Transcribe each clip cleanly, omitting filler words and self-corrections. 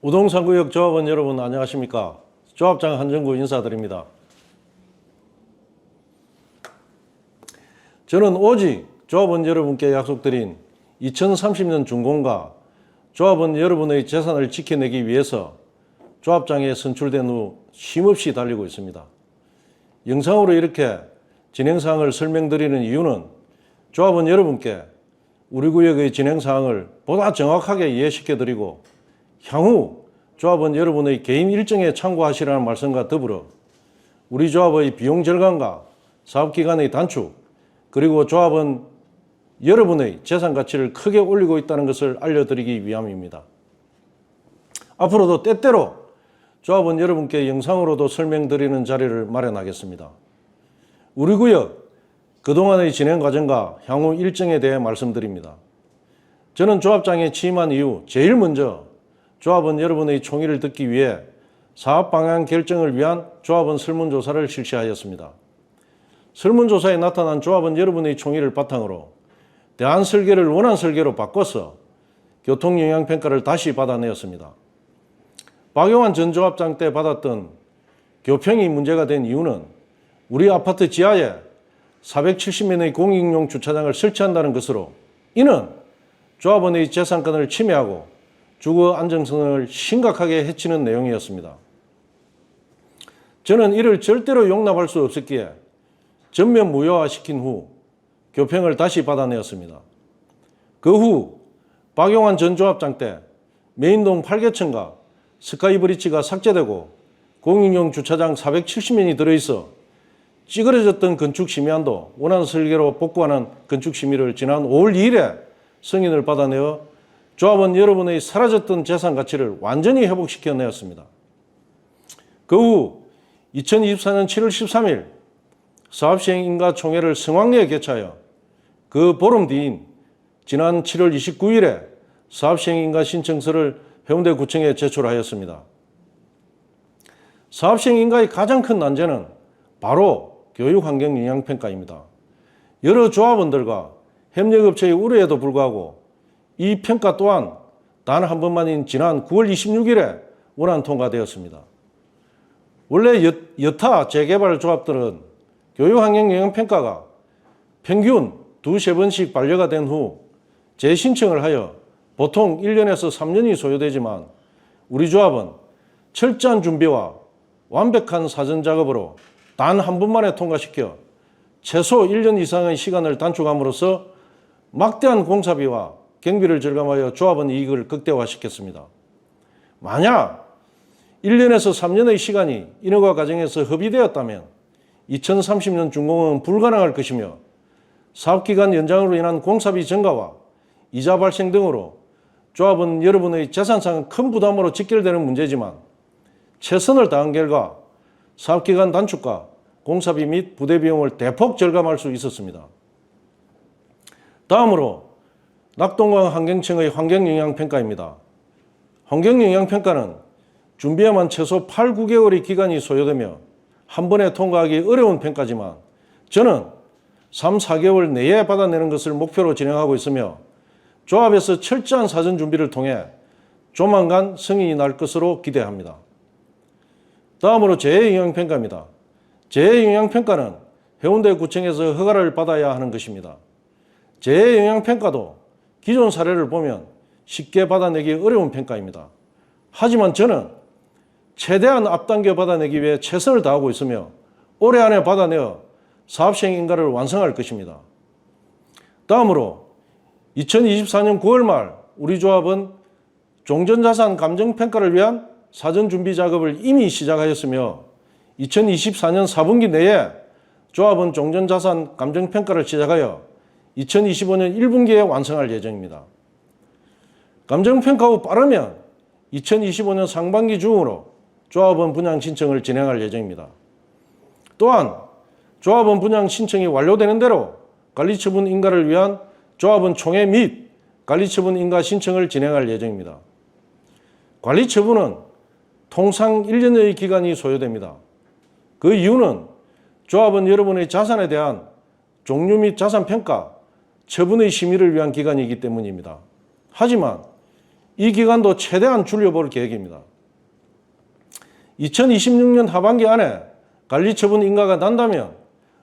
우동산구역 조합원 여러분 안녕하십니까? 조합장 한정구 인사드립니다. 저는 오직 조합원 여러분께 약속드린 2030년 준공과 조합원 여러분의 재산을 지켜내기 위해서 조합장에 선출된 후 쉼없이 달리고 있습니다. 영상으로 이렇게 진행사항을 설명드리는 이유는 조합원 여러분께 우리 구역의 진행사항을 보다 정확하게 이해시켜드리고 향후 조합원 여러분의 개인 일정에 참고하시라는 말씀과 더불어 우리 조합의 비용 절감과 사업기간의 단축 그리고 조합원 여러분의 재산 가치를 크게 올리고 있다는 것을 알려드리기 위함입니다. 앞으로도 때때로 조합원 여러분께 영상으로도 설명드리는 자리를 마련하겠습니다. 우리 구역 그동안의 진행 과정과 향후 일정에 대해 말씀드립니다. 저는 조합장에 취임한 이후 제일 먼저 조합원 여러분의 총의를 듣기 위해 사업 방향 결정을 위한 조합원 설문조사를 실시하였습니다. 설문조사에 나타난 조합원 여러분의 총의를 바탕으로 대안 설계를 원안 설계로 바꿔서 교통영향평가를 다시 받아내었습니다. 박용환 전 조합장 때 받았던 교평이 문제가 된 이유는 우리 아파트 지하에 470면의 공익용 주차장을 설치한다는 것으로 이는 조합원의 재산권을 침해하고 주거 안정성을 심각하게 해치는 내용이었습니다. 저는 이를 절대로 용납할 수 없었기에 전면 무효화시킨 후 교평을 다시 받아내었습니다. 그 후 박용환 전 조합장 때 메인동 8개층과 스카이브리지가 삭제되고 공익용 주차장 470면이 들어있어 찌그러졌던 건축심의안도 원안 설계로 복구하는 건축심의를 지난 5월 2일에 승인을 받아내어 조합원 여러분의 사라졌던 재산 가치를 완전히 회복시켜내었습니다. 그 후 2024년 7월 13일 사업시행인가총회를 성황리에 개최하여 그 보름 뒤인 지난 7월 29일에 사업시행인가 신청서를 해운대구청에 제출하였습니다. 사업시행인가의 가장 큰 난제는 바로 교육환경영향평가입니다. 여러 조합원들과 협력업체의 우려에도 불구하고 이 평가 또한 단 한 번만인 지난 9월 26일에 원안 통과되었습니다. 원래 여타 재개발 조합들은 교육환경영향평가가 평균 두세 번씩 반려가 된 후 재신청을 하여 보통 1년에서 3년이 소요되지만 우리 조합은 철저한 준비와 완벽한 사전 작업으로 단 한 번만에 통과시켜 최소 1년 이상의 시간을 단축함으로써 막대한 공사비와 경비를 절감하여 조합원 이익을 극대화시켰습니다. 만약 1년에서 3년의 시간이 인허가 과정에서 허비되었다면 2030년 준공은 불가능할 것이며 사업기간 연장으로 인한 공사비 증가와 이자 발생 등으로 조합원 여러분의 재산상 큰 부담으로 직결되는 문제지만 최선을 다한 결과 사업기간 단축과 공사비 및 부대비용을 대폭 절감할 수 있었습니다. 다음으로 낙동강 환경청의 환경영향평가입니다. 환경영향평가는 준비에만 최소 8, 9개월의 기간이 소요되며 한 번에 통과하기 어려운 평가지만 저는 3, 4개월 내에 받아내는 것을 목표로 진행하고 있으며 조합에서 철저한 사전 준비를 통해 조만간 승인이 날 것으로 기대합니다. 다음으로 재해영향평가입니다. 재해영향평가는 해운대구청에서 허가를 받아야 하는 것입니다. 재해영향평가도 기존 사례를 보면 쉽게 받아내기 어려운 평가입니다. 하지만 저는 최대한 앞당겨 받아내기 위해 최선을 다하고 있으며 올해 안에 받아내어 사업시행인가를 완성할 것입니다. 다음으로 2024년 9월 말 우리 조합은 종전자산 감정평가를 위한 사전준비 작업을 이미 시작하였으며 2024년 4분기 내에 조합은 종전자산 감정평가를 시작하여 2025년 1분기에 완성할 예정입니다. 감정평가 후 빠르면 2025년 상반기 중으로 조합원 분양 신청을 진행할 예정입니다. 또한 조합원 분양 신청이 완료되는 대로 관리처분 인가를 위한 조합원 총회 및 관리처분 인가 신청을 진행할 예정입니다. 관리처분은 통상 1년의 기간이 소요됩니다. 그 이유는 조합원 여러분의 자산에 대한 종류 및 자산평가, 처분의 심의를 위한 기간이기 때문입니다. 하지만 이 기간도 최대한 줄여볼 계획입니다. 2026년 하반기 안에 관리처분 인가가 난다면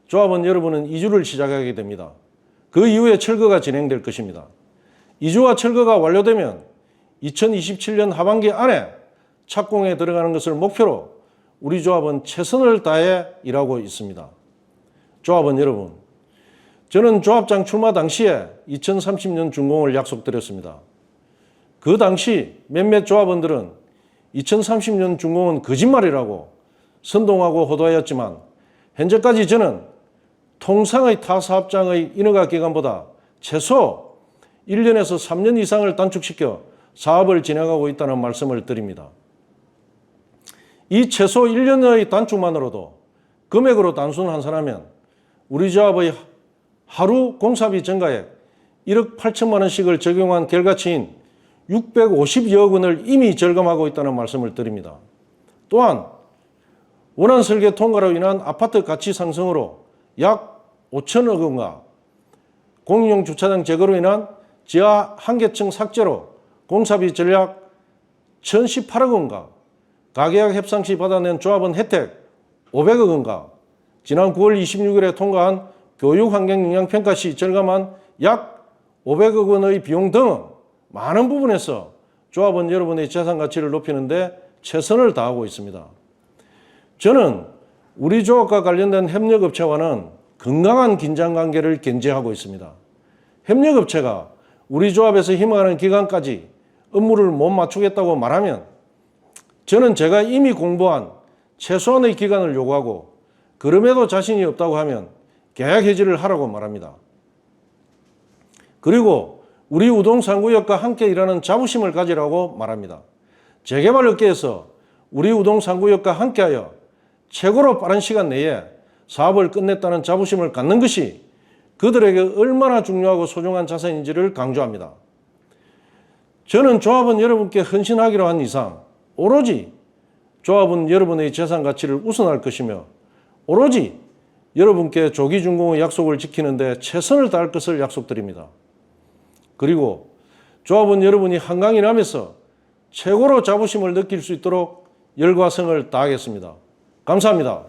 조합원 여러분은 이주를 시작하게 됩니다. 그 이후에 철거가 진행될 것입니다. 이주와 철거가 완료되면 2027년 하반기 안에 착공에 들어가는 것을 목표로 우리 조합은 최선을 다해 일하고 있습니다. 조합원 여러분, 저는 조합장 출마 당시에 2030년 준공을 약속드렸습니다. 그 당시 몇몇 조합원들은 2030년 준공은 거짓말이라고 선동하고 호도하였지만 현재까지 저는 통상의 타 사업장의 인허가 기간보다 최소 1년에서 3년 이상을 단축시켜 사업을 진행하고 있다는 말씀을 드립니다. 이 최소 1년의 단축만으로도 금액으로 단순 환산하면 우리 조합의 하루 공사비 전가액 1억 8천만 원씩을 적용한 결과치인 650여억 원을 이미 절감하고 있다는 말씀을 드립니다. 또한 원안 설계 통과로 인한 아파트 가치 상승으로 약 5천억 원과 공용 주차장 제거로 인한 지하 한계층 삭제로 공사비 전략 1,018억 원과 가계약 협상 시 받아낸 조합원 혜택 500억 원과 지난 9월 26일에 통과한 교육환경영향평가 시 절감한 약 500억 원의 비용 등은 많은 부분에서 조합원 여러분의 재산 가치를 높이는 데 최선을 다하고 있습니다. 저는 우리 조합과 관련된 협력업체와는 건강한 긴장관계를 견지하고 있습니다. 협력업체가 우리 조합에서 희망하는 기간까지 업무를 못 맞추겠다고 말하면 저는 제가 이미 공부한 최소한의 기간을 요구하고 그럼에도 자신이 없다고 하면 계약 해지를 하라고 말합니다. 그리고 우리 우동상구역과 함께 일하는 자부심을 가지라고 말합니다. 재개발 업계에서 우리 우동상구역과 함께하여 최고로 빠른 시간 내에 사업을 끝냈다는 자부심을 갖는 것이 그들에게 얼마나 중요하고 소중한 자산인지를 강조합니다. 저는 조합원 여러분께 헌신하기로 한 이상 오로지 조합원 여러분의 재산 가치를 우선할 것이며 오로지 여러분께 조기 준공의 약속을 지키는 데 최선을 다할 것을 약속드립니다. 그리고 조합원 여러분이 한강 일하면서 최고로 자부심을 느낄 수 있도록 열과 성을 다하겠습니다. 감사합니다.